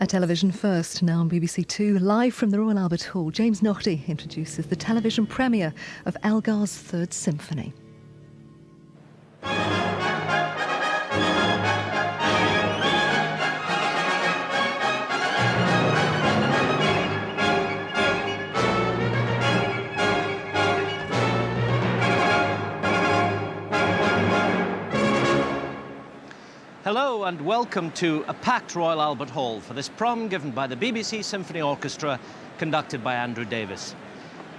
A television first, now on BBC Two, live from the Royal Albert Hall, James Naughty introduces the television premiere of Elgar's Third Symphony. Hello and welcome to a packed Royal Albert Hall for this prom given by the BBC Symphony Orchestra, conducted by Andrew Davis.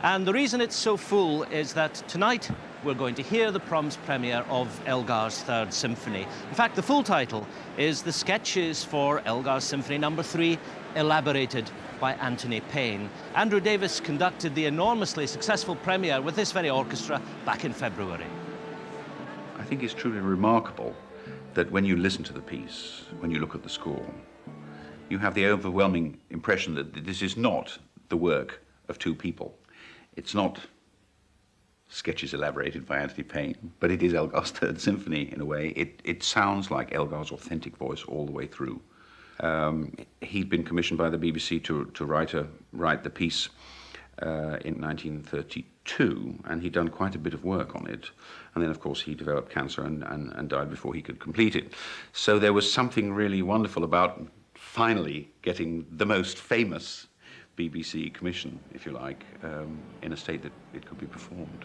And the reason it's so full is that tonight we're going to hear the prom's premiere of Elgar's Third Symphony. In fact, the full title is The Sketches for Elgar's Symphony No. 3, elaborated by Anthony Payne. Andrew Davis conducted the enormously successful premiere with this very orchestra back in February. I think it's truly remarkable that when you listen to the piece, when you look at the score, you have the overwhelming impression that this is not the work of two people. It's not sketches elaborated by Anthony Payne, but it is Elgar's Third Symphony in a way. It sounds like Elgar's authentic voice all the way through. He'd been commissioned by the BBC to write the piece in 1932, and he'd done quite a bit of work on it. And then, of course, he developed cancer and died before he could complete it. So there was something really wonderful about finally getting the most famous BBC commission, if you like, in a state that it could be performed.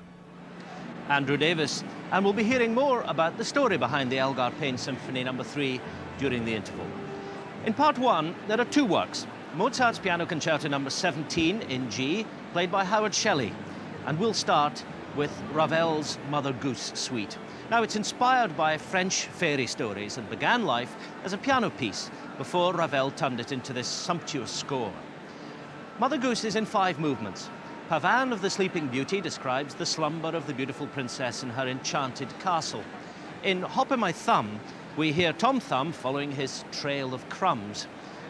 Andrew Davis, and we'll be hearing more about the story behind the Elgar Payne Symphony No. 3 during the interval. In part one, there are two works. Mozart's Piano Concerto No. 17 in G, played by Howard Shelley, and we'll start with Ravel's Mother Goose suite. Now, it's inspired by French fairy stories and began life as a piano piece before Ravel turned it into this sumptuous score. Mother Goose is in 5 movements. Pavan of the Sleeping Beauty describes the slumber of the beautiful princess in her enchanted castle. In Hop o' My Thumb, we hear Tom Thumb following his trail of crumbs.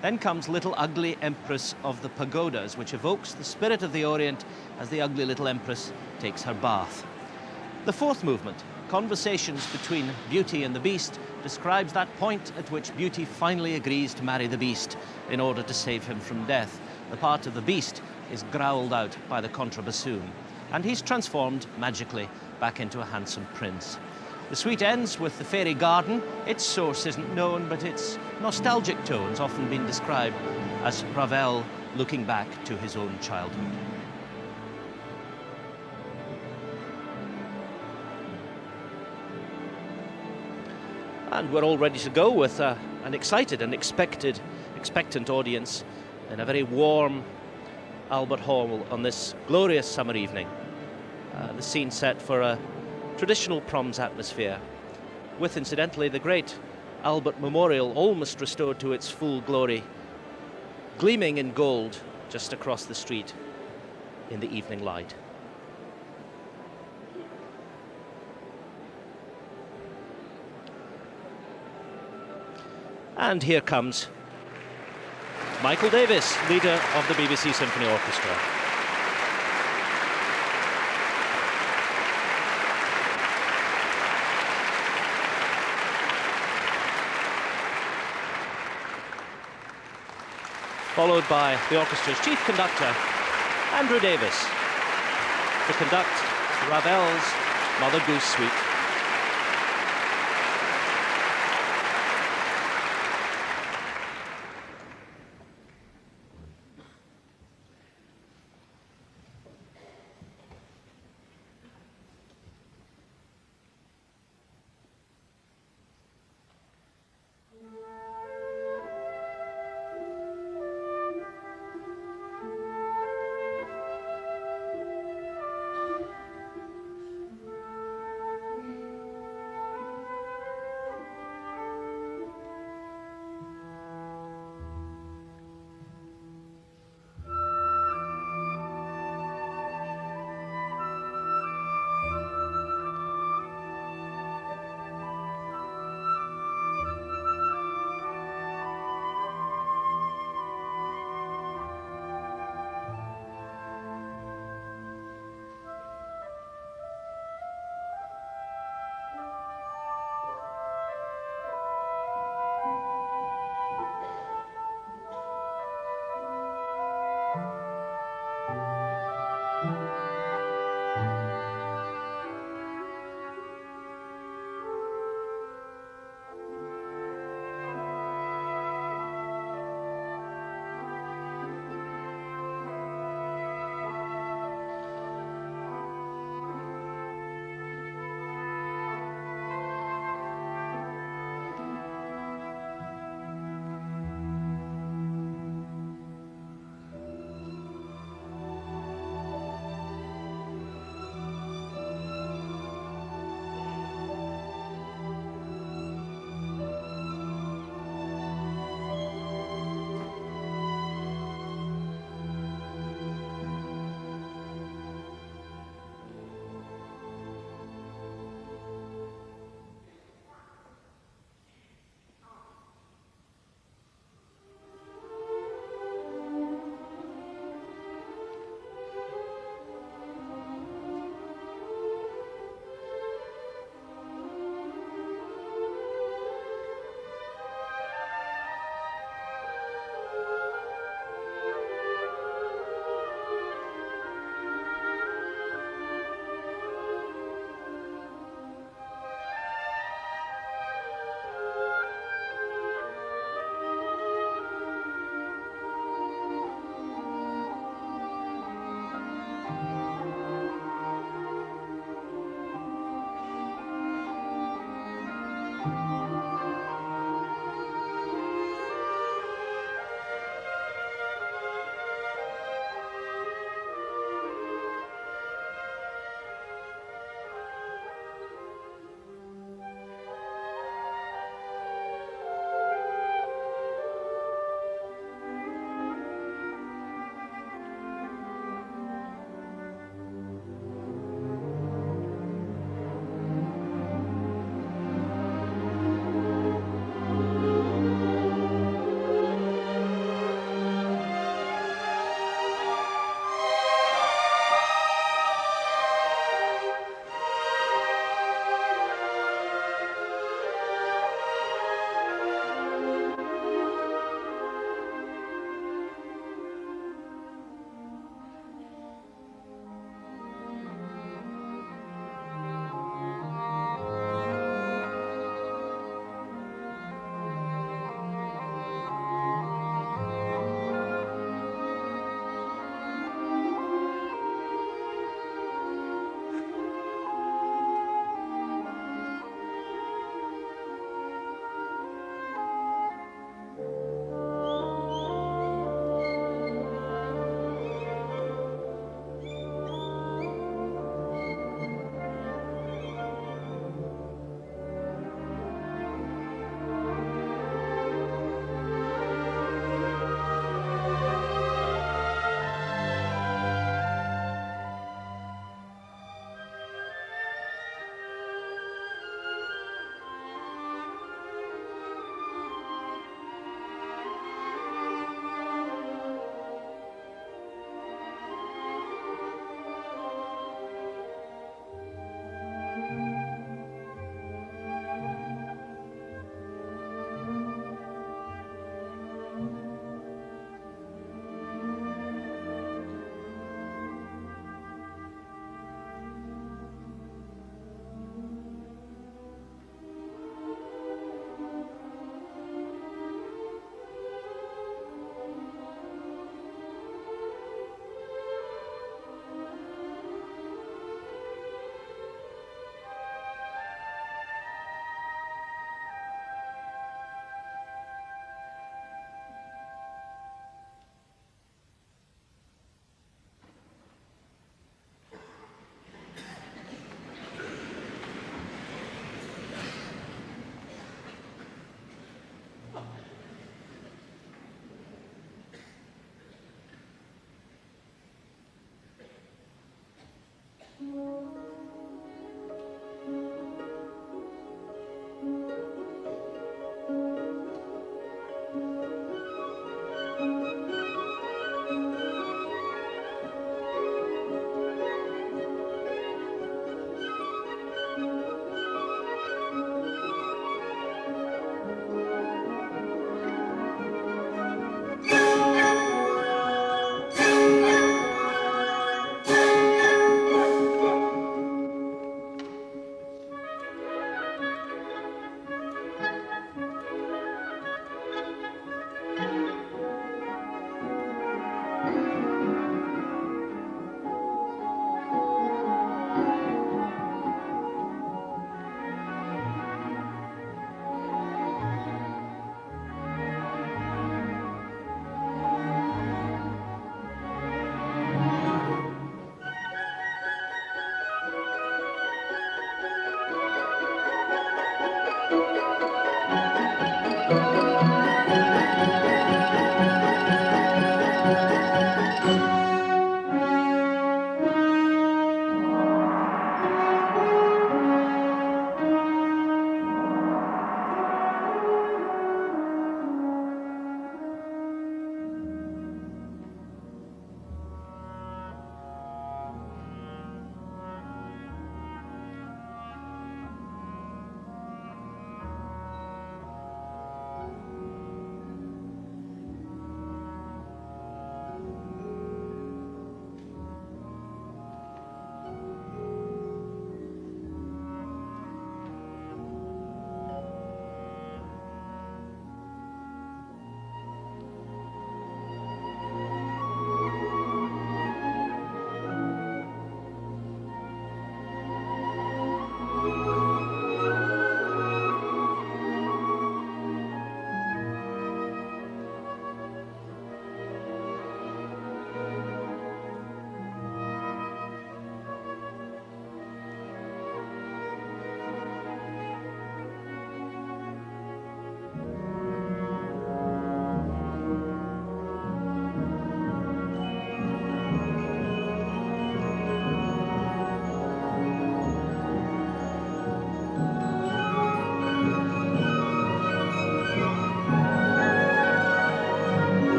Then comes Little Ugly Empress of the Pagodas, which evokes the spirit of the Orient as the ugly little empress takes her bath. The 4th movement, Conversations Between Beauty and the Beast, describes that point at which Beauty finally agrees to marry the Beast in order to save him from death. The part of the Beast is growled out by the contrabassoon, and he's transformed magically back into a handsome prince. The suite ends with the fairy garden. Its source isn't known, but its nostalgic tones often been described as Ravel looking back to his own childhood. And we're all ready to go with an excited and expectant audience in a very warm Albert Hall on this glorious summer evening. The scene set for a traditional Proms atmosphere, with incidentally the great Albert Memorial almost restored to its full glory, gleaming in gold just across the street in the evening light. And here comes Michael Davis, leader of the BBC Symphony Orchestra. Followed by the orchestra's chief conductor, Andrew Davis, to conduct Ravel's Mother Goose suite.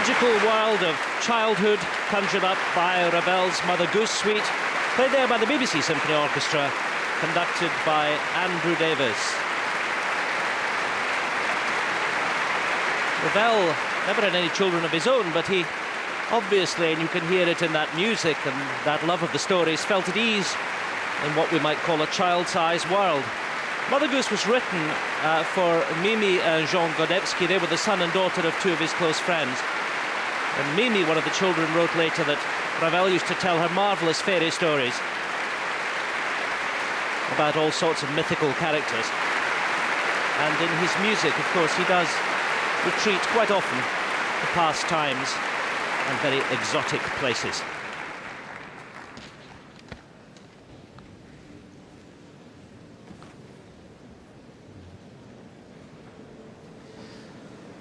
magical world of childhood conjured up by Ravel's Mother Goose suite, played there by the BBC Symphony Orchestra, conducted by Andrew Davis. Ravel never had any children of his own, but he obviously, and you can hear it in that music and that love of the stories, felt at ease in what we might call a child-sized world. Mother Goose was written for Mimi and Jean Godevsky. They were the son and daughter of two of his close friends. And Mimi, one of the children, wrote later that Ravel used to tell her marvellous fairy stories about all sorts of mythical characters. And in his music, of course, he does retreat quite often to past times and very exotic places.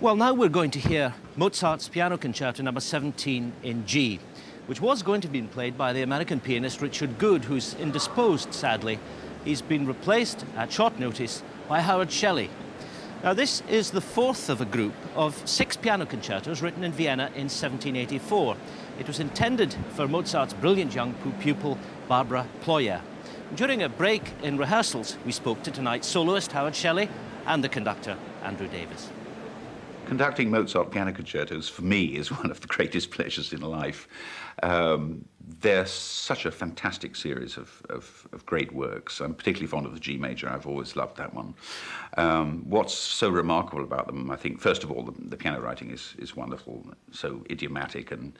Well, now we're going to hear Mozart's Piano Concerto number 17 in G, which was going to be played by the American pianist Richard Good, who's indisposed, sadly. He's been replaced at short notice by Howard Shelley. Now, this is the fourth of a group of 6 piano concertos written in Vienna in 1784. It was intended for Mozart's brilliant young pupil, Barbara Ployer. During a break in rehearsals, we spoke to tonight's soloist, Howard Shelley, and the conductor, Andrew Davis. Conducting Mozart piano concertos, for me, is one of the greatest pleasures in life. They're such a fantastic series of great works. I'm particularly fond of the G major. I've always loved that one. What's so remarkable about them, I think, first of all, the piano writing is wonderful, so idiomatic and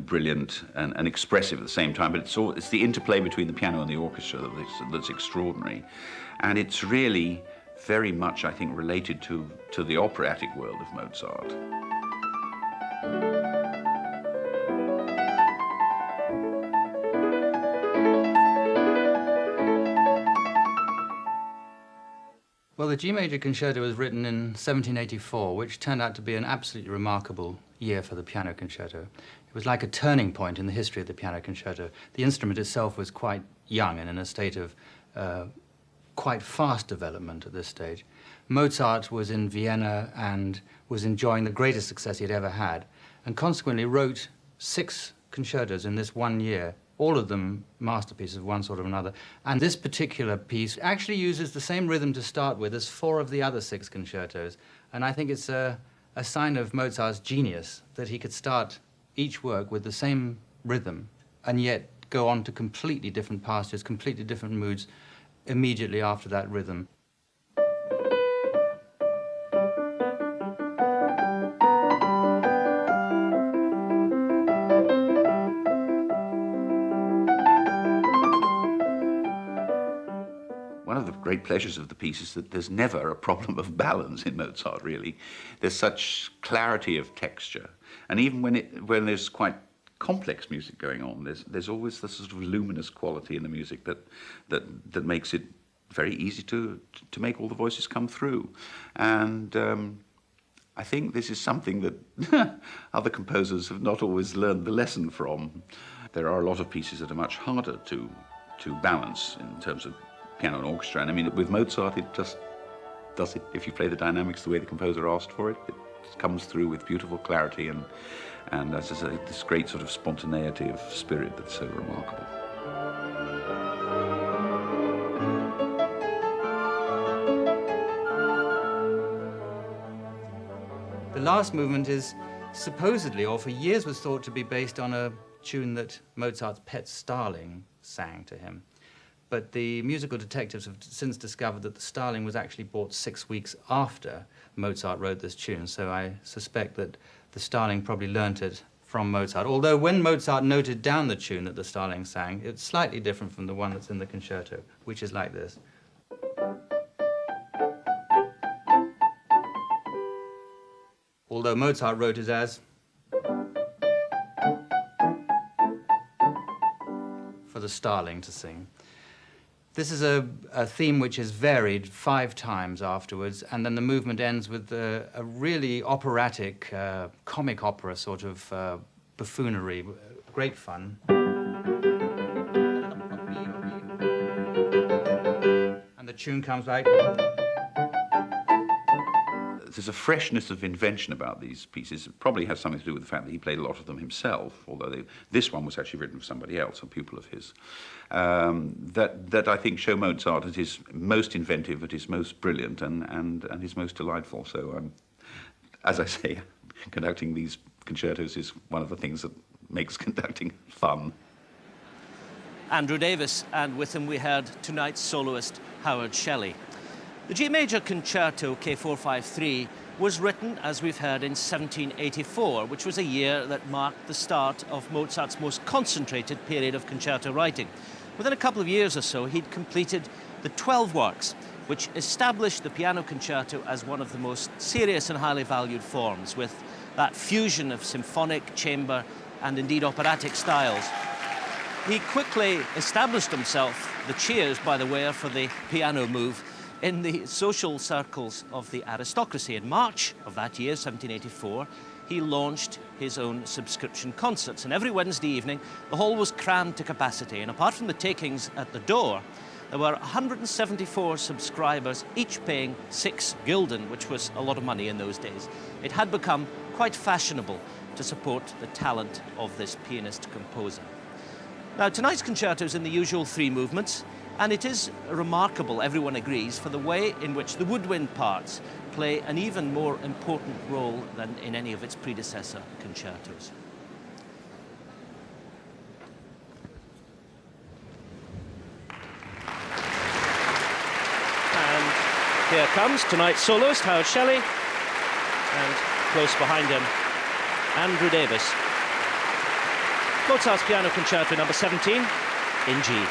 brilliant and expressive at the same time, but it's the interplay between the piano and the orchestra that's extraordinary. And it's really very much, I think, related to the operatic world of Mozart. Well, the G major concerto was written in 1784, which turned out to be an absolutely remarkable year for the piano concerto. It was like a turning point in the history of the piano concerto. The instrument itself was quite young and in a state of quite fast development at this stage. Mozart was in Vienna and was enjoying the greatest success he'd ever had, and consequently wrote 6 concertos in this one year, all of them masterpieces of one sort or another. And this particular piece actually uses the same rhythm to start with as 4 of the other 6 concertos, and I think it's a sign of Mozart's genius that he could start each work with the same rhythm and yet go on to completely different pastures, completely different moods immediately after that rhythm. One of the great pleasures of the piece is that there's never a problem of balance in Mozart, really. There's such clarity of texture, and even when there's quite complex music going on, there's always this sort of luminous quality in the music that makes it very easy to make all the voices come through. And I think this is something that other composers have not always learned the lesson from. There are a lot of pieces that are much harder to balance in terms of piano and orchestra, and I mean, with Mozart, it just does it. If you play the dynamics the way the composer asked for it, it comes through with beautiful clarity and as I say, this great sort of spontaneity of spirit that's so remarkable. The last movement is supposedly, or for years was thought to be based on a tune that Mozart's pet starling sang to him. But the musical detectives have since discovered that the starling was actually bought 6 weeks after Mozart wrote this tune, so I suspect that the starling probably learnt it from Mozart. Although when Mozart noted down the tune that the starling sang, it's slightly different from the one that's in the concerto, which is like this. Although Mozart wrote it as for the starling to sing. This is a theme which is varied 5 times afterwards, and then the movement ends with a really operatic, comic opera sort of buffoonery. Great fun. And the tune comes like... there's a freshness of invention about these pieces. It probably has something to do with the fact that he played a lot of them himself, although this one was actually written for somebody else, a pupil of his, that I think show Mozart at his most inventive, at his most brilliant, and his most delightful. So, as I say, conducting these concertos is one of the things that makes conducting fun. Andrew Davis, and with him we heard tonight's soloist, Howard Shelley. The G Major Concerto K453 was written, as we've heard, in 1784, which was a year that marked the start of Mozart's most concentrated period of concerto writing. Within a couple of years or so, he'd completed the 12 works, which established the piano concerto as one of the most serious and highly valued forms, with that fusion of symphonic, chamber, and indeed operatic styles. He quickly established himself, the cheers, by the way, are for the piano move, in the social circles of the aristocracy. In March of that year, 1784, he launched his own subscription concerts, and every Wednesday evening the hall was crammed to capacity, and apart from the takings at the door, there were 174 subscribers, each paying 6 gulden, which was a lot of money in those days. It had become quite fashionable to support the talent of this pianist-composer. Now, tonight's concerto is in the usual 3 movements, and it is remarkable, everyone agrees, for the way in which the woodwind parts play an even more important role than in any of its predecessor concertos. And here comes tonight's soloist, Howard Shelley, and close behind him, Andrew Davis. Mozart's Piano Concerto number 17 in G.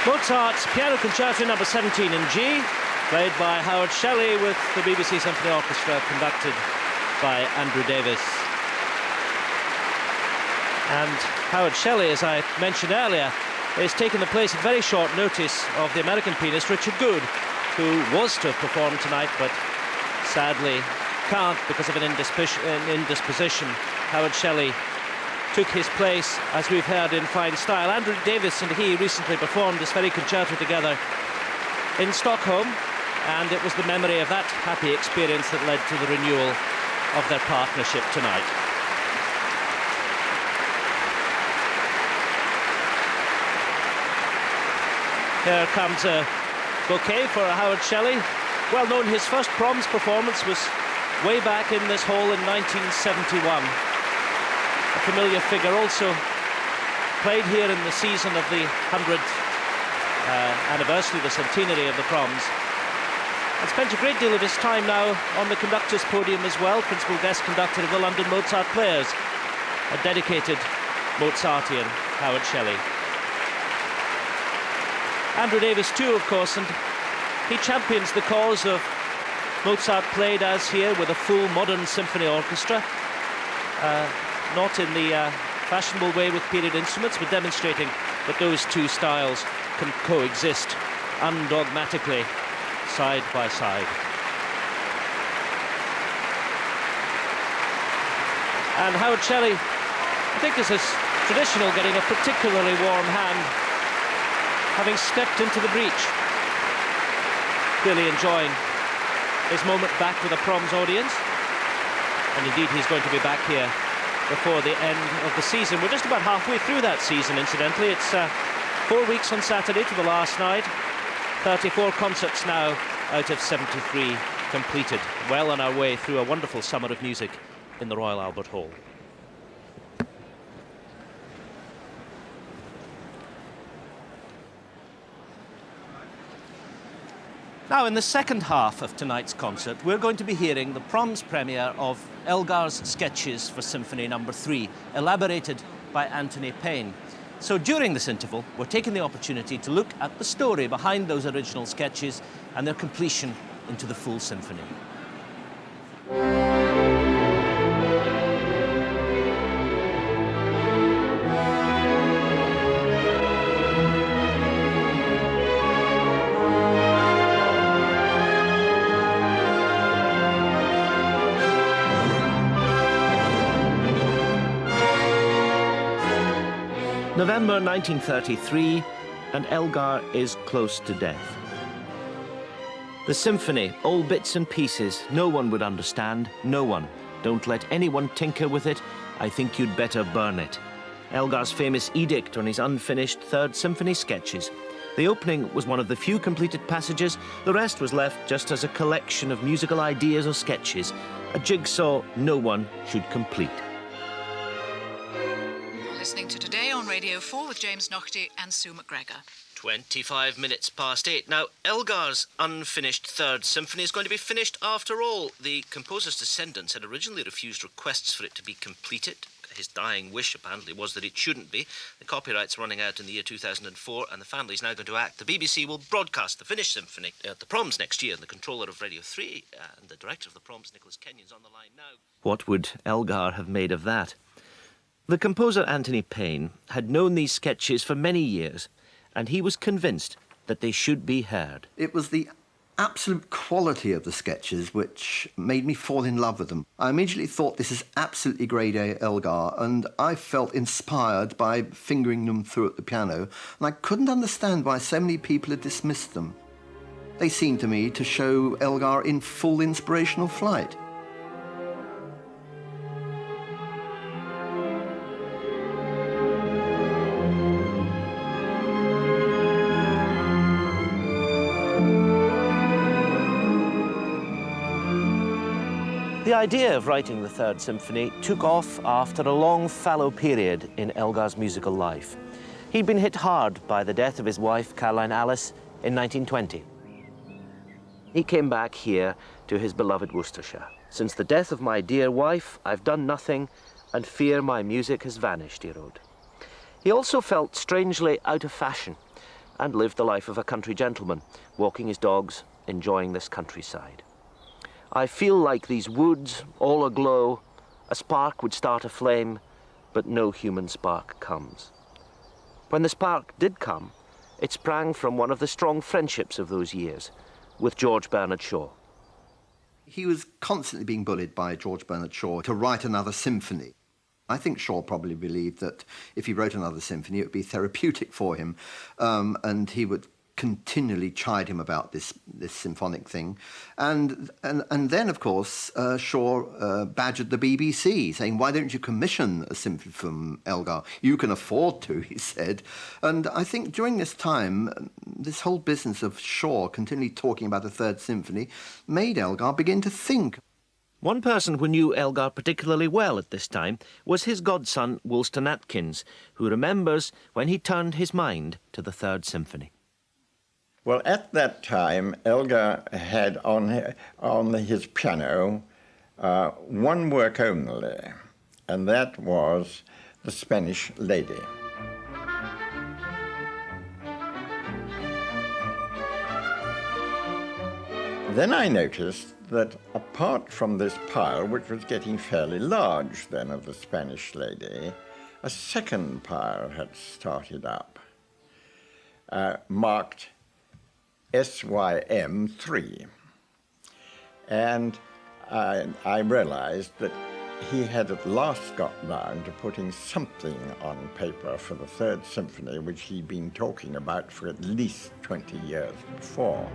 Mozart's Piano Concerto number 17 in G, played by Howard Shelley with the BBC Symphony Orchestra, conducted by Andrew Davis. And Howard Shelley, as I mentioned earlier, is taking the place at very short notice of the American pianist Richard Good, who was to have performed tonight, but sadly can't because of an indisposition. Howard Shelley took his place, as we've heard, in fine style. Andrew Davis and he recently performed this very concerto together in Stockholm, and it was the memory of that happy experience that led to the renewal of their partnership tonight. Here comes a bouquet for Howard Shelley. Well known, his first Proms performance was way back in this hall in 1971. A familiar figure, also played here in the season of the 100th anniversary, the centenary of the Proms. And spent a great deal of his time now on the conductor's podium as well, principal guest conductor of the London Mozart Players, a dedicated Mozartian, Howard Shelley. Andrew Davis too, of course, and he champions the cause of Mozart played as here with a full modern symphony orchestra, not in the fashionable way with period instruments, but demonstrating that those two styles can coexist undogmatically, side by side. And Howard Shelley, I think this is traditional, getting a particularly warm hand, having stepped into the breach, clearly enjoying his moment back with a Proms audience. And indeed, he's going to be back here before the end of the season. We're just about halfway through that season, incidentally. It's 4 weeks on Saturday to the last night. 34 concerts now out of 73 completed. Well on our way through a wonderful summer of music in the Royal Albert Hall. Now, in the second half of tonight's concert, we're going to be hearing the Proms premiere of Elgar's Sketches for Symphony No. 3, elaborated by Anthony Payne. So during this interval, we're taking the opportunity to look at the story behind those original sketches and their completion into the full symphony. November 1933, and Elgar is close to death. The symphony, all bits and pieces, no one would understand, no one. Don't let anyone tinker with it, I think you'd better burn it. Elgar's famous edict on his unfinished Third Symphony sketches. The opening was one of the few completed passages, the rest was left just as a collection of musical ideas or sketches, a jigsaw no one should complete. Listening to Today on Radio 4 with James Naughtie and Sue McGregor. 25 minutes past 8. Now, Elgar's unfinished Third Symphony is going to be finished after all. The composer's descendants had originally refused requests for it to be completed. His dying wish, apparently, was that it shouldn't be. The copyright's running out in the year 2004, and the family's now going to act. The BBC will broadcast the finished symphony at the Proms next year, and the controller of Radio 3 and the director of the Proms, Nicholas Kenyon's on the line now. What would Elgar have made of that? The composer Anthony Payne had known these sketches for many years, and he was convinced that they should be heard. It was the absolute quality of the sketches which made me fall in love with them. I immediately thought, this is absolutely grade A Elgar, and I felt inspired by fingering them through at the piano, and I couldn't understand why so many people had dismissed them. They seemed to me to show Elgar in full inspirational flight. The idea of writing the Third Symphony took off after a long fallow period in Elgar's musical life. He'd been hit hard by the death of his wife, Caroline Alice, in 1920. He came back here to his beloved Worcestershire. Since the death of my dear wife, I've done nothing, and fear my music has vanished, he wrote. He also felt strangely out of fashion. and lived the life of a country gentleman, walking his dogs, enjoying this countryside. I feel like these woods, all aglow, a spark would start a flame, but no human spark comes. When the spark did come, it sprang from one of the strong friendships of those years with George Bernard Shaw. He was constantly being bullied by George Bernard Shaw to write another symphony. I think Shaw probably believed that if he wrote another symphony, it would be therapeutic for him, and he would continually chide him about this symphonic thing. And then, of course, Shaw badgered the BBC, saying, "Why don't you commission a symphony from Elgar? You can afford to," he said. And I think during this time, this whole business of Shaw continually talking about a third symphony made Elgar begin to think. One person who knew Elgar particularly well at this time was his godson, Woolston Atkins, who remembers when he turned his mind to the Third Symphony. Well, at that time, Elgar had on his piano one work only, and that was The Spanish Lady. Then I noticed that apart from this pile, which was getting fairly large then of The Spanish Lady, a second pile had started up, marked SYM 3. And I realized that he had at last got down to putting something on paper for the Third Symphony, which he'd been talking about for at least 20 years before.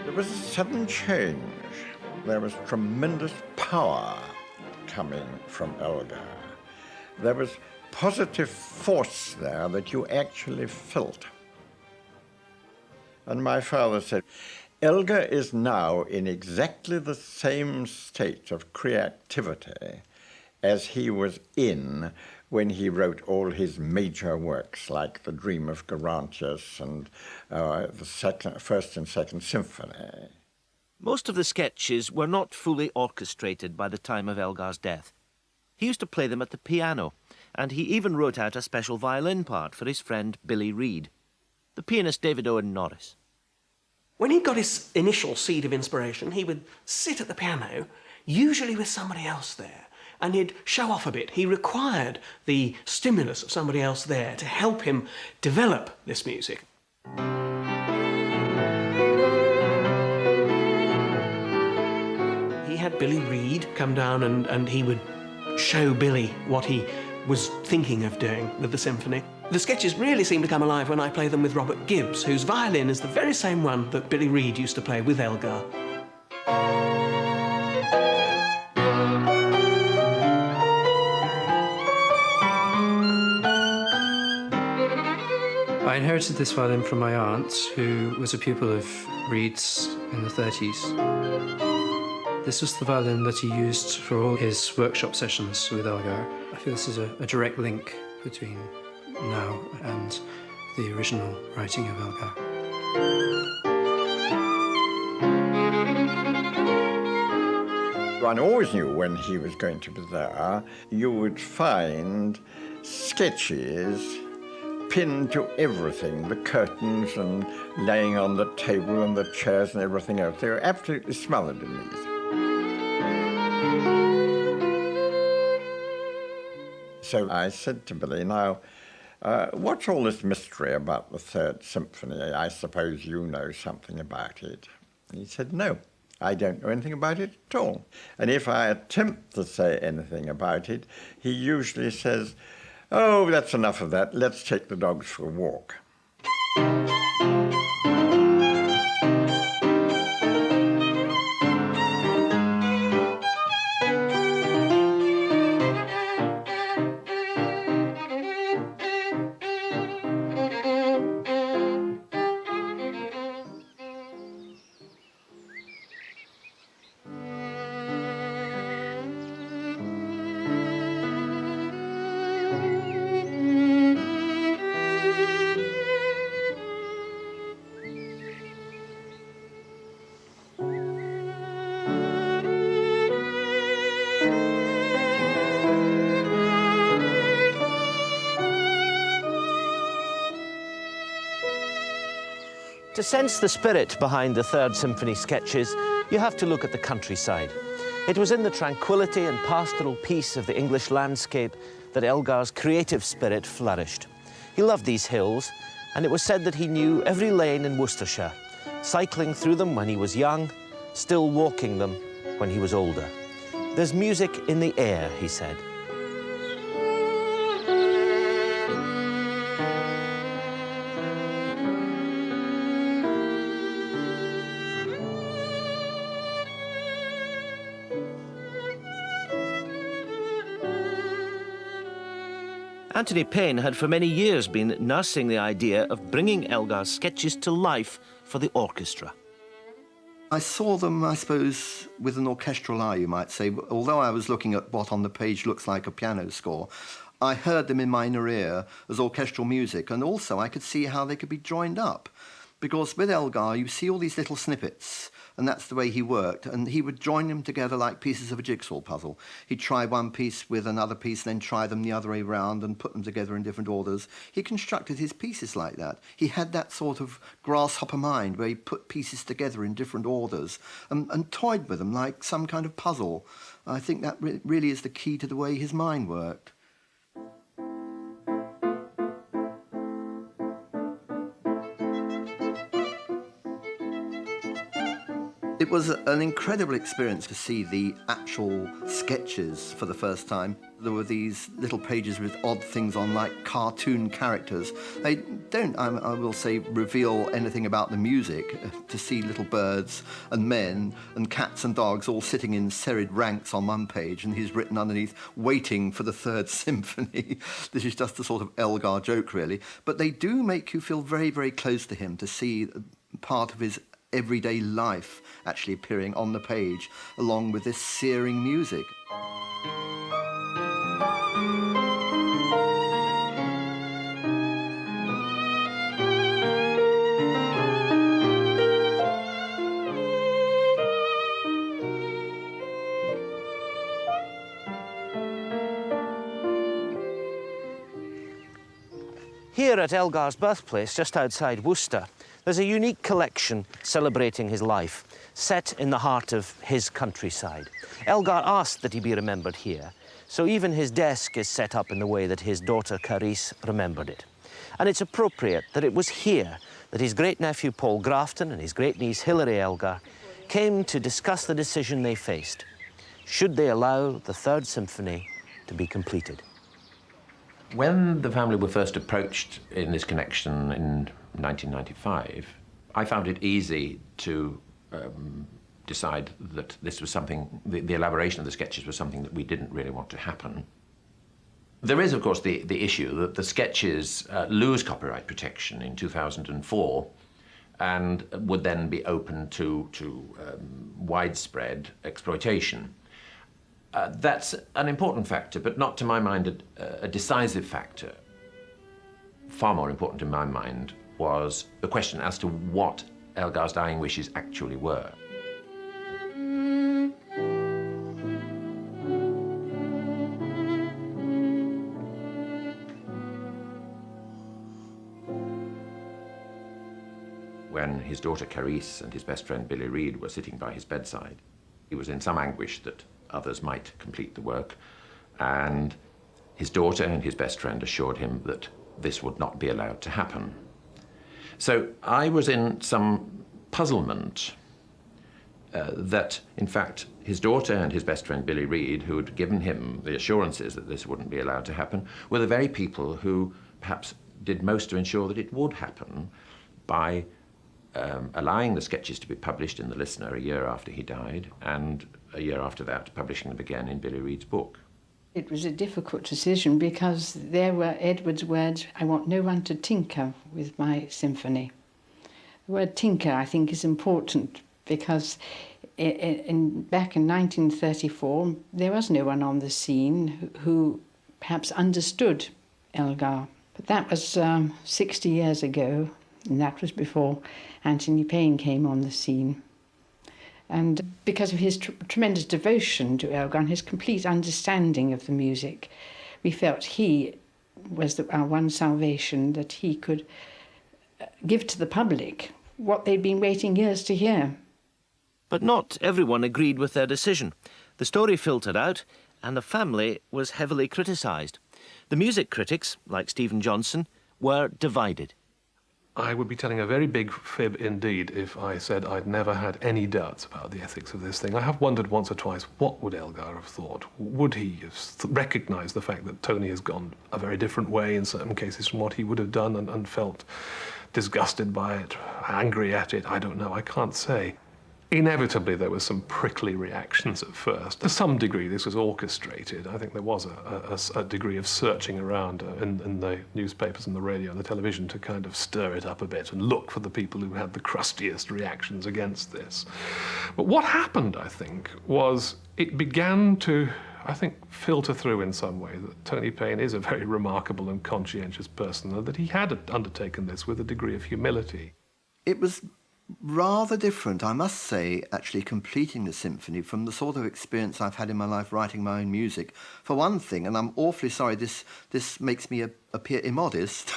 There was a sudden change. There was tremendous power coming from Elgar. There was positive force there that you actually felt. And my father said, Elgar is now in exactly the same state of creativity as he was in when he wrote all his major works, like The Dream of Gerontius and the First and Second Symphony. Most of the sketches were not fully orchestrated by the time of Elgar's death. He used to play them at the piano, and he even wrote out a special violin part for his friend Billy Reed, the pianist David Owen Norris. When he got his initial seed of inspiration, he would sit at the piano, usually with somebody else there, and he'd show off a bit. He required the stimulus of somebody else there to help him develop this music. He had Billy Reed come down and he would show Billy what he was thinking of doing with the symphony. The sketches really seem to come alive when I play them with Robert Gibbs, whose violin is the very same one that Billy Reed used to play with Elgar. I inherited this violin from my aunt, who was a pupil of Reed's in the 30s. This was the violin that he used for all his workshop sessions with Elgar. I feel this is a direct link between now and the original writing of Elgar. One always knew when he was going to be there. You would find sketches pinned to everything, the curtains and laying on the table and the chairs and everything else. They were absolutely smothered in these. So I said to Billy, now, what's all this mystery about the Third Symphony? I suppose you know something about it. And he said, no, I don't know anything about it at all. And if I attempt to say anything about it, he usually says, oh, that's enough of that. Let's take the dogs for a walk. To sense the spirit behind the Third Symphony sketches, you have to look at the countryside. It was in the tranquility and pastoral peace of the English landscape that Elgar's creative spirit flourished. He loved these hills, and it was said that he knew every lane in Worcestershire, cycling through them when he was young, still walking them when he was older. There's music in the air, he said. Anthony Payne had for many years been nursing the idea of bringing Elgar's sketches to life for the orchestra. I saw them, I suppose, with an orchestral eye, you might say. Although I was looking at what on the page looks like a piano score, I heard them in my inner ear as orchestral music, and also I could see how they could be joined up. Because with Elgar, you see all these little snippets, and that's the way he worked, and he would join them together like pieces of a jigsaw puzzle. He'd try one piece with another piece, then try them the other way round and put them together in different orders. He constructed his pieces like that. He had that sort of grasshopper mind where he put pieces together in different orders and toyed with them like some kind of puzzle. I think that really is the key to the way his mind worked. It was an incredible experience to see the actual sketches for the first time. There were these little pages with odd things on, like cartoon characters. They don't, I will say, reveal anything about the music. To see little birds and men and cats and dogs all sitting in serried ranks on one page, and he's written underneath, waiting for the Third Symphony. This is just a sort of Elgar joke, really. But they do make you feel very, very close to him, to see part of his everyday life actually appearing on the page, along with this searing music. Here at Elgar's birthplace, just outside Worcester, there's a unique collection celebrating his life, set in the heart of his countryside. Elgar asked that he be remembered here, so even his desk is set up in the way that his daughter Carice remembered it. And it's appropriate that it was here that his great-nephew Paul Grafton and his great-niece Hilary Elgar came to discuss the decision they faced. Should they allow the Third Symphony to be completed? When the family were first approached in this connection in 1995, I found it easy to decide that this was something, the elaboration of the sketches was something that we didn't really want to happen. There is, of course, the issue that the sketches lose copyright protection in 2004 and would then be open to widespread exploitation. That's an important factor, but not, to my mind, a decisive factor. Far more important in my mind was the question as to what Elgar's dying wishes actually were. When his daughter Carice and his best friend Billy Reed were sitting by his bedside, he was in some anguish that others might complete the work, and his daughter and his best friend assured him that this would not be allowed to happen. So I was in some puzzlement that, in fact, his daughter and his best friend Billy Reed, who had given him the assurances that this wouldn't be allowed to happen, were the very people who perhaps did most to ensure that it would happen by allowing the sketches to be published in The Listener a year after he died, and a year after that publishing them again in Billy Reed's book. It was a difficult decision because there were Edward's words, "I want no one to tinker with my symphony." The word tinker, I think, is important because back in 1934, there was no one on the scene who perhaps understood Elgar. But that was 60 years ago, and that was before Anthony Payne came on the scene. And because of his tremendous devotion to Elgar and his complete understanding of the music, we felt he was our one salvation, that he could give to the public what they'd been waiting years to hear. But not everyone agreed with their decision. The story filtered out, and the family was heavily criticised. The music critics, like Stephen Johnson, were divided. I would be telling a very big fib indeed if I said I'd never had any doubts about the ethics of this thing. I have wondered once or twice, what would Elgar have thought? Would he have recognised the fact that Tony has gone a very different way in certain cases from what he would have done and felt disgusted by it, angry at it? I don't know, I can't say. Inevitably, there were some prickly reactions at first. To some degree, this was orchestrated. I think there was a degree of searching around in the newspapers and the radio and the television to kind of stir it up a bit and look for the people who had the crustiest reactions against this. But what happened, I think, was it began to, I think, filter through in some way that Tony Payne is a very remarkable and conscientious person, and that he had undertaken this with a degree of humility. It was rather different, I must say, actually completing the symphony from the sort of experience I've had in my life writing my own music. For one thing, and I'm awfully sorry, this makes me appear immodest,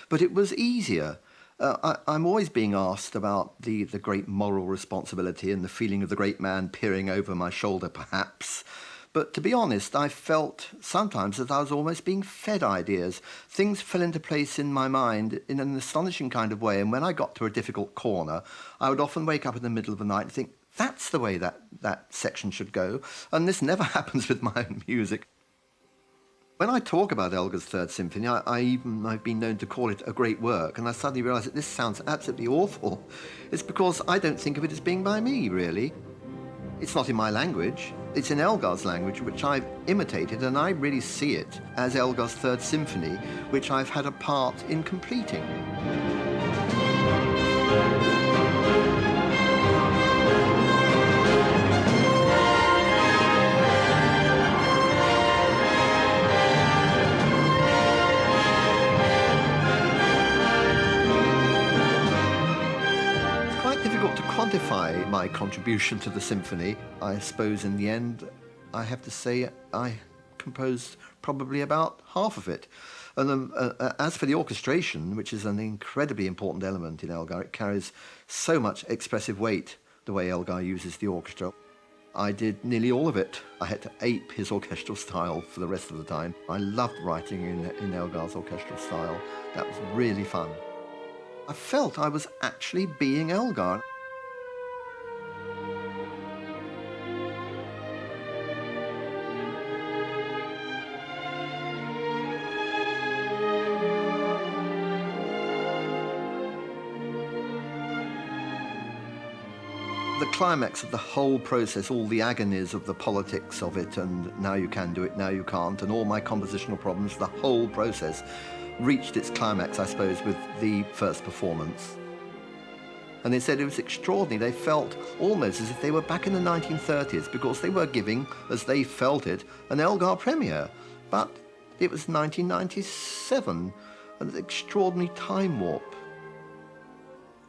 but it was easier. I'm always being asked about the great moral responsibility and the feeling of the great man peering over my shoulder, perhaps. But to be honest, I felt sometimes that I was almost being fed ideas. Things fell into place in my mind in an astonishing kind of way, and when I got to a difficult corner, I would often wake up in the middle of the night and think, that's the way that section should go, and this never happens with my own music. When I talk about Elgar's Third Symphony, I've been known to call it a great work, and I suddenly realised that this sounds absolutely awful. It's because I don't think of it as being by me, really. It's not in my language. It's in Elgar's language, which I've imitated, and I really see it as Elgar's Third Symphony, which I've had a part in completing. Quantify my contribution to the symphony. I suppose in the end, I have to say I composed probably about half of it. And as for the orchestration, which is an incredibly important element in Elgar, it carries so much expressive weight, the way Elgar uses the orchestra. I did nearly all of it. I had to ape his orchestral style for the rest of the time. I loved writing in Elgar's orchestral style. That was really fun. I felt I was actually being Elgar. The climax of the whole process, all the agonies of the politics of it, and now you can do it, now you can't, and all my compositional problems, the whole process reached its climax, I suppose, with the first performance. And they said it was extraordinary. They felt almost as if they were back in the 1930s because they were giving, as they felt it, an Elgar premiere. But it was 1997, an extraordinary time warp.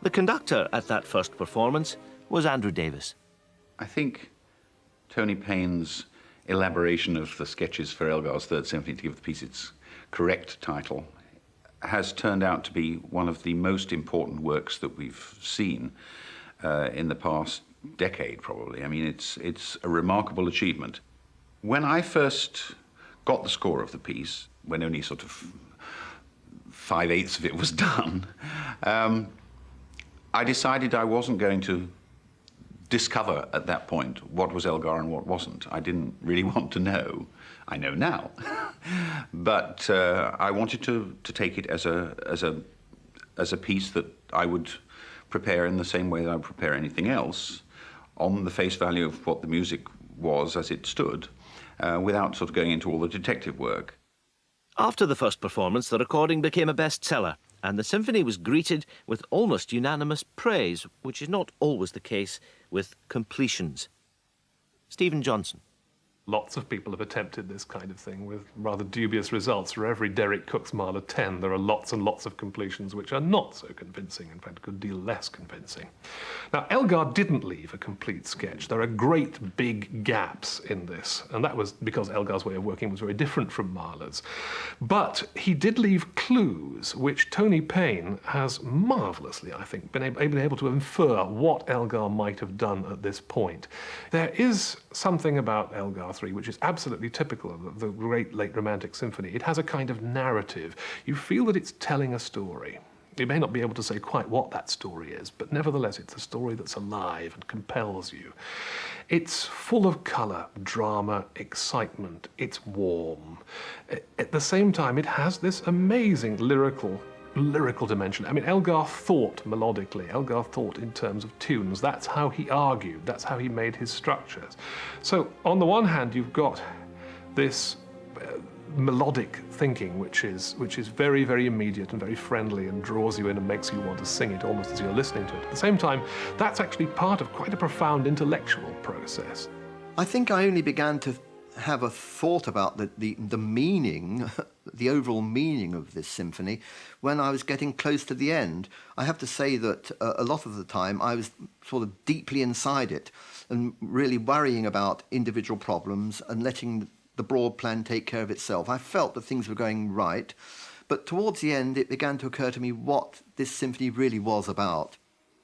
The conductor at that first performance was Andrew Davis. I think Tony Payne's elaboration of the sketches for Elgar's Third Symphony, to give the piece its correct title, has turned out to be one of the most important works that we've seen in the past decade, probably. I mean, it's a remarkable achievement. When I first got the score of the piece, when only sort of 5/8 of it was done, I decided I wasn't going to discover at that point what was Elgar and what wasn't. I didn't really want to know. I know now. But I wanted to take it as a piece that I would prepare in the same way that I would prepare anything else, on the face value of what the music was as it stood, without sort of going into all the detective work. After the first performance, the recording became a bestseller, and the symphony was greeted with almost unanimous praise, which is not always the case with completions. Stephen Johnson. Lots of people have attempted this kind of thing with rather dubious results. For every Derek Cook's Mahler 10, there are lots and lots of completions which are not so convincing, in fact, a good deal less convincing. Now, Elgar didn't leave a complete sketch. There are great big gaps in this, and that was because Elgar's way of working was very different from Mahler's. But he did leave clues, which Tony Payne has marvellously, I think, been able to infer what Elgar might have done at this point. There is something about Elgar 3 which is absolutely typical of the great late Romantic symphony. It has a kind of narrative. You feel that it's telling a story. You may not be able to say quite what that story is, but nevertheless it's a story that's alive and compels you. It's full of colour, drama, excitement. It's warm. At the same time, it has this amazing lyrical dimension. I mean, Elgar thought melodically. Elgar thought in terms of tunes. That's how he argued. That's how he made his structures. So on the one hand, you've got this melodic thinking, which is very, very immediate and very friendly and draws you in and makes you want to sing it almost as you're listening to it. At the same time, that's actually part of quite a profound intellectual process. I think I only began to have a thought about the meaning, the overall meaning of this symphony when I was getting close to the end. I have to say that a lot of the time I was sort of deeply inside it and really worrying about individual problems and letting the broad plan take care of itself. I felt that things were going right, but towards the end it began to occur to me what this symphony really was about.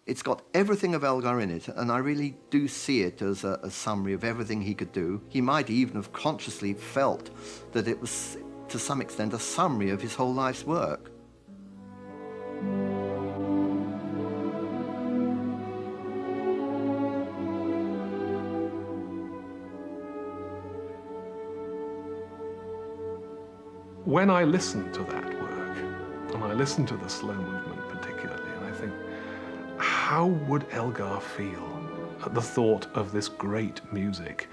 It's got everything of Elgar in it, and I really do see it as a summary of everything he could do. He might even have consciously felt that it was, to some extent, a summary of his whole life's work. When I listen to that work, and I listen to the slow movement particularly, and I think, how would Elgar feel at the thought of this great music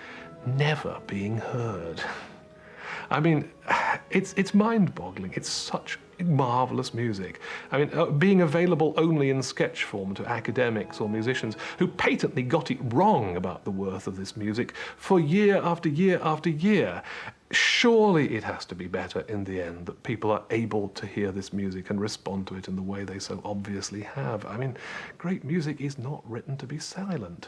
never being heard? I mean, it's mind-boggling. It's such marvelous music. I mean, being available only in sketch form to academics or musicians who patently got it wrong about the worth of this music for year after year after year. Surely it has to be better in the end that people are able to hear this music and respond to it in the way they so obviously have. I mean, great music is not written to be silent.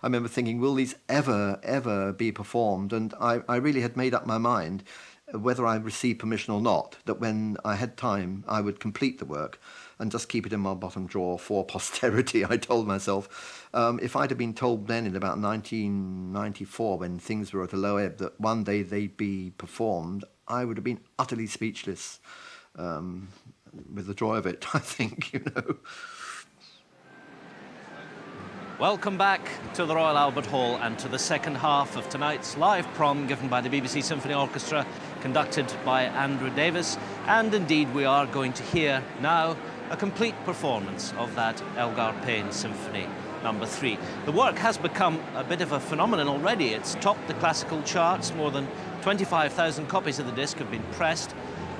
I remember thinking, will these ever be performed? And I really had made up my mind, whether I received permission or not, that when I had time, I would complete the work and just keep it in my bottom drawer for posterity, I told myself. If I'd have been told then in about 1994, when things were at a low ebb, that one day they'd be performed, I would have been utterly speechless with the joy of it, I think, you know. Welcome back to the Royal Albert Hall and to the second half of tonight's live prom given by the BBC Symphony Orchestra, conducted by Andrew Davis. And indeed, we are going to hear now a complete performance of that Elgar Payne Symphony No. 3. The work has become a bit of a phenomenon already. It's topped the classical charts. More than 25,000 copies of the disc have been pressed.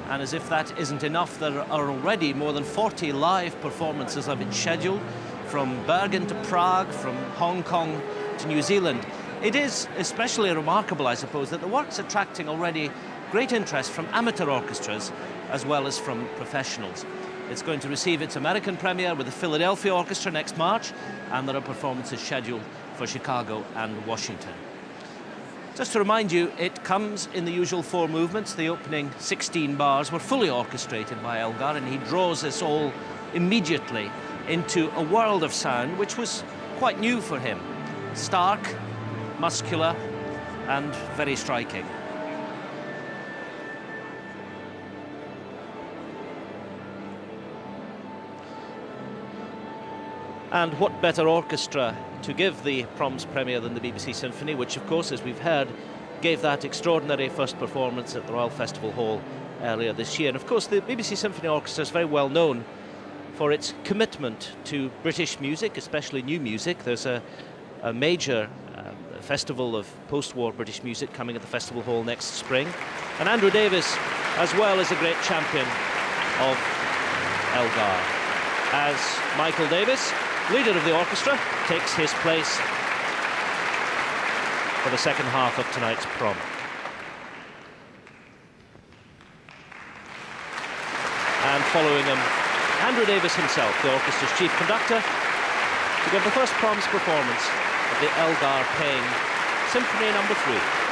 And as if that isn't enough, there are already more than 40 live performances have been scheduled, from Bergen to Prague, from Hong Kong to New Zealand. It is especially remarkable, I suppose, that the work's attracting already great interest from amateur orchestras as well as from professionals. It's going to receive its American premiere with the Philadelphia Orchestra next March, and there are performances scheduled for Chicago and Washington. Just to remind you, it comes in the usual 4 movements. The opening 16 bars were fully orchestrated by Elgar, and he draws us all immediately into a world of sound which was quite new for him. Stark, muscular, and very striking. And what better orchestra to give the Proms premiere than the BBC Symphony, which of course, as we've heard, gave that extraordinary first performance at the Royal Festival Hall earlier this year. And of course, the BBC Symphony Orchestra is very well known for its commitment to British music, especially new music. There's a major festival of post-war British music coming at the Festival Hall next spring. And Andrew Davis, as well, is a great champion of Elgar. As Michael Davis, leader of the orchestra, takes his place for the second half of tonight's Prom. And following him, Andrew Davis himself, the orchestra's chief conductor, to give the first Proms performance of the Elgar Payne Symphony No. 3.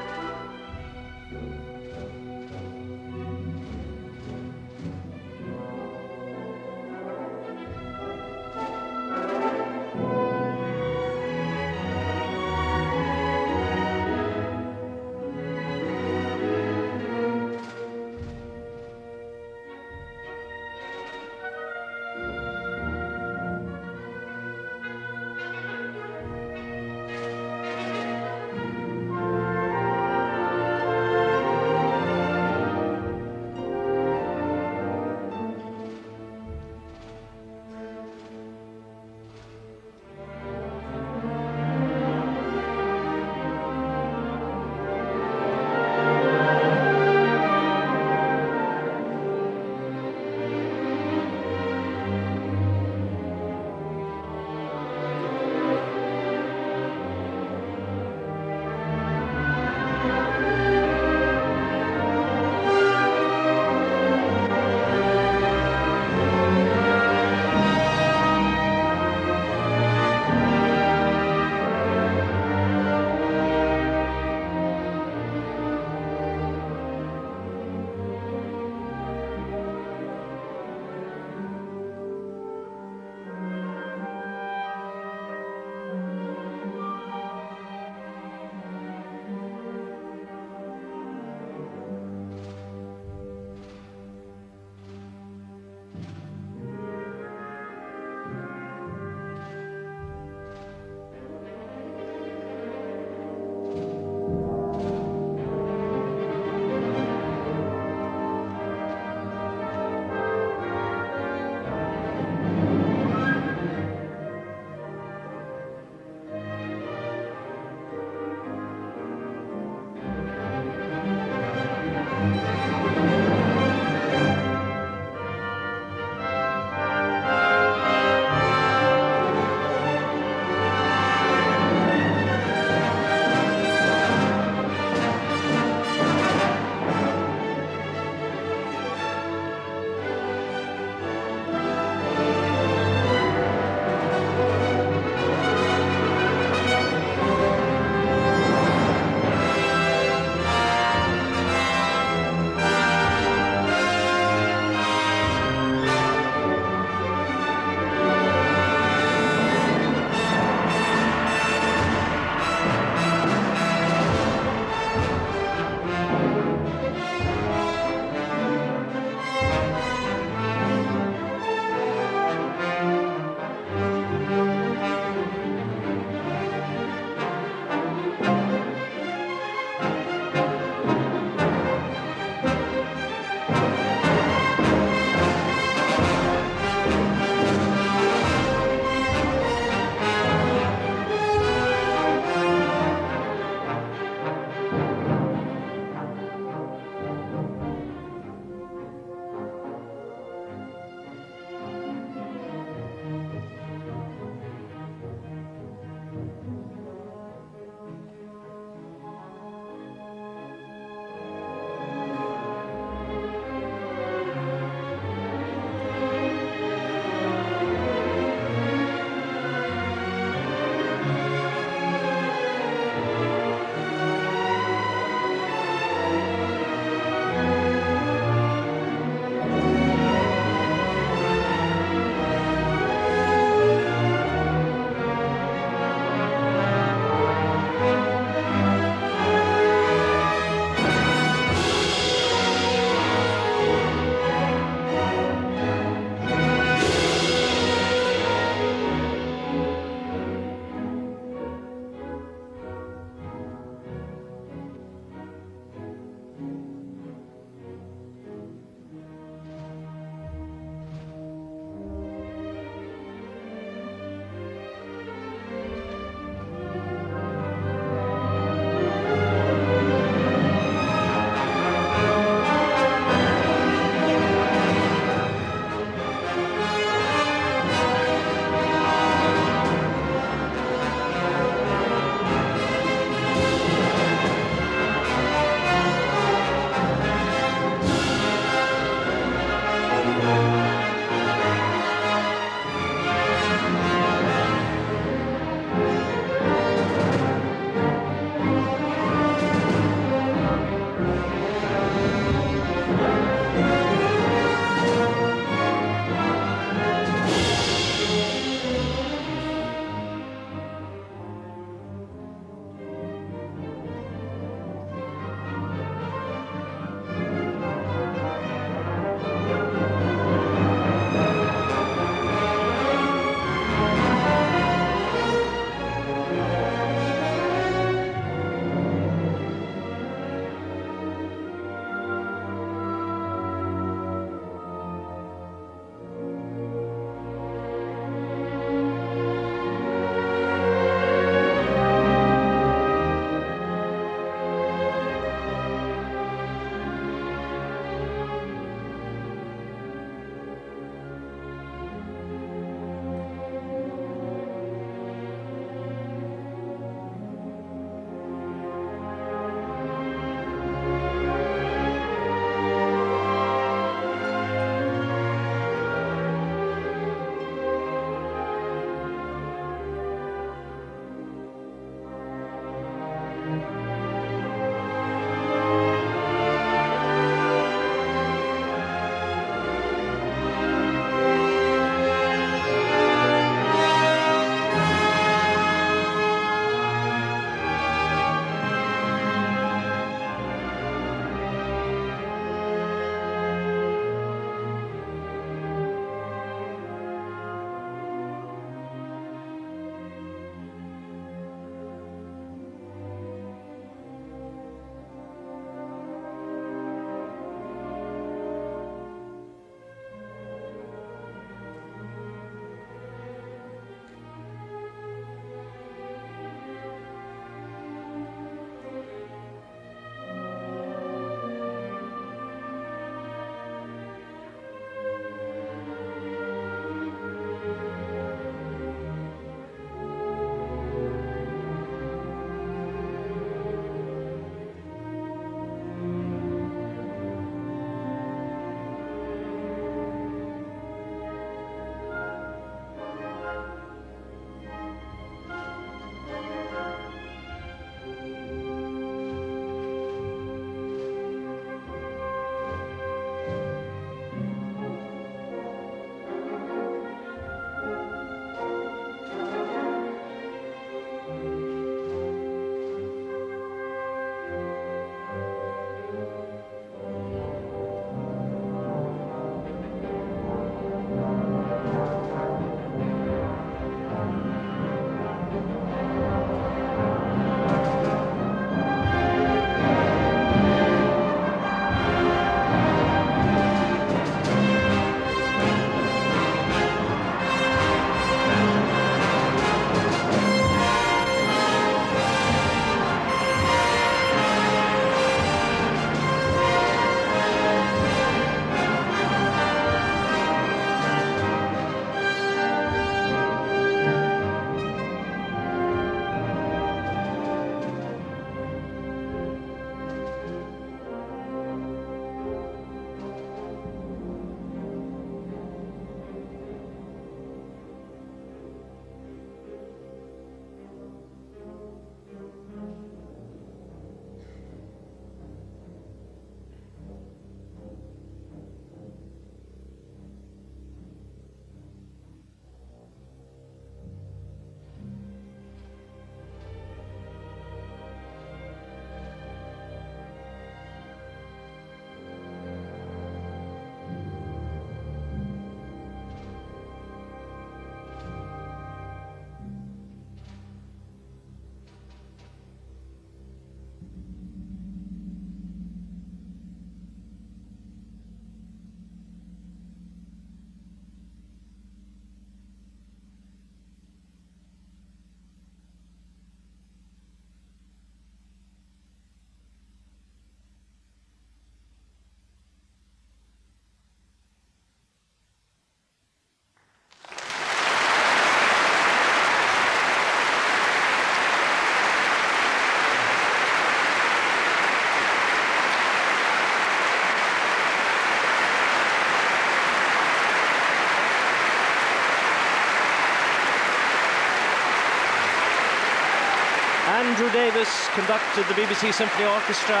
Andrew Davis conducted the BBC Symphony Orchestra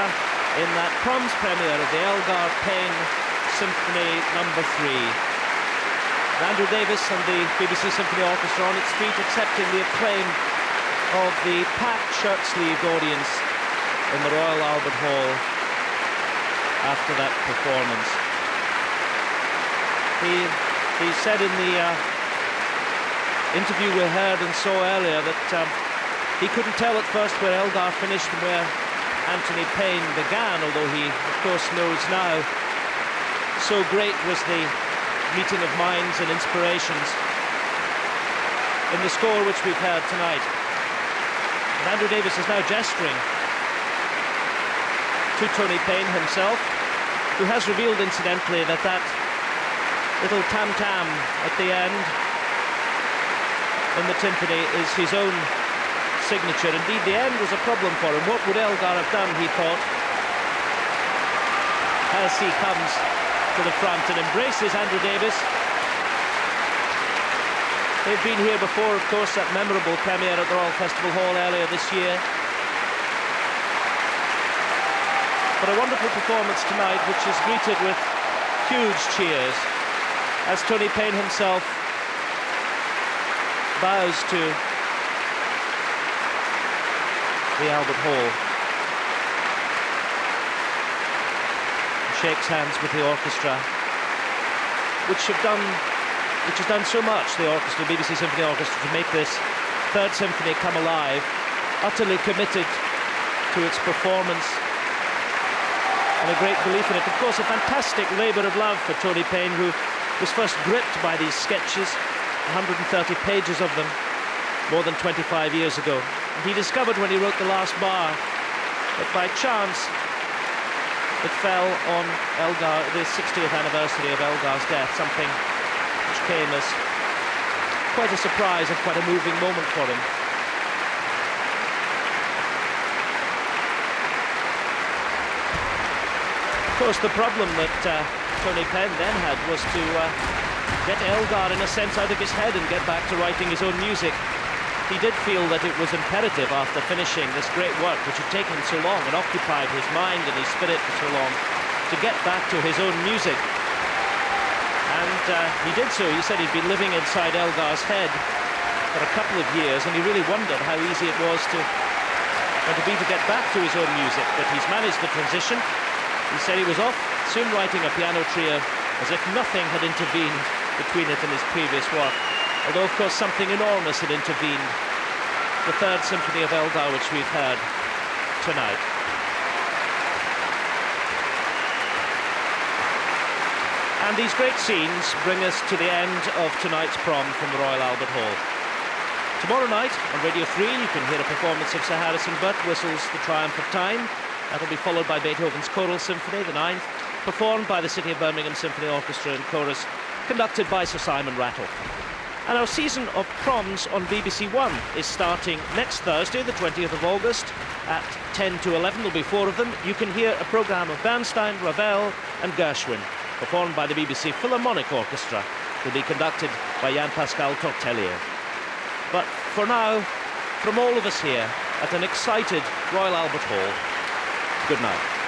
in that Proms premiere of the Elgar Payne Symphony No. 3. Andrew Davis and the BBC Symphony Orchestra on its feet, accepting the acclaim of the packed shirt-sleeved audience in the Royal Albert Hall after that performance. He said in the interview we heard and saw earlier that he couldn't tell at first where Elgar finished and where Anthony Payne began, although he, of course, knows now. So great was the meeting of minds and inspirations in the score which we've heard tonight. And Andrew Davis is now gesturing to Tony Payne himself, who has revealed, incidentally, that that little tam-tam at the end in the timpani is his own signature. Indeed, the end was a problem for him. What would Elgar have done, he thought, as he comes to the front and embraces Andrew Davis. They've been here before, of course, that memorable premiere at the Royal Festival Hall earlier this year. But a wonderful performance tonight, which is greeted with huge cheers as Tony Payne himself bows to the Albert Hall, shakes hands with the orchestra, which has done so much, the orchestra, the BBC Symphony Orchestra, to make this Third Symphony come alive, utterly committed to its performance and a great belief in it. Of course, a fantastic labour of love for Tony Payne, who was first gripped by these sketches, 130 pages of them, more than 25 years ago. And he discovered when he wrote the last bar that by chance it fell on Elgar, the 60th anniversary of Elgar's death, something which came as quite a surprise and quite a moving moment for him. Of course, the problem that Tony Payne then had was to get Elgar, in a sense, out of his head and get back to writing his own music. He did feel that it was imperative, after finishing this great work, which had taken so long and occupied his mind and his spirit for so long, to get back to his own music. And he did so. He said he'd been living inside Elgar's head for a couple of years, and he really wondered how easy it was to get back to his own music. But he's managed the transition. He said he was off, soon writing a piano trio, as if nothing had intervened between it and his previous work. Although, of course, something enormous had intervened. The Third Symphony of Elgar, which we've heard tonight. And these great scenes bring us to the end of tonight's Prom from the Royal Albert Hall. Tomorrow night on Radio 3 you can hear a performance of Sir Harrison Butt whistles The Triumph of Time. That'll be followed by Beethoven's Choral Symphony, the 9th, performed by the City of Birmingham Symphony Orchestra and Chorus, conducted by Sir Simon Rattle. And our season of Proms on BBC One is starting next Thursday, the 20th of August, at 10 to 11. There'll be 4 of them. You can hear a programme of Bernstein, Ravel and Gershwin, performed by the BBC Philharmonic Orchestra. Will be conducted by Jean-Pascal Tortelier. But for now, from all of us here at an excited Royal Albert Hall, good night.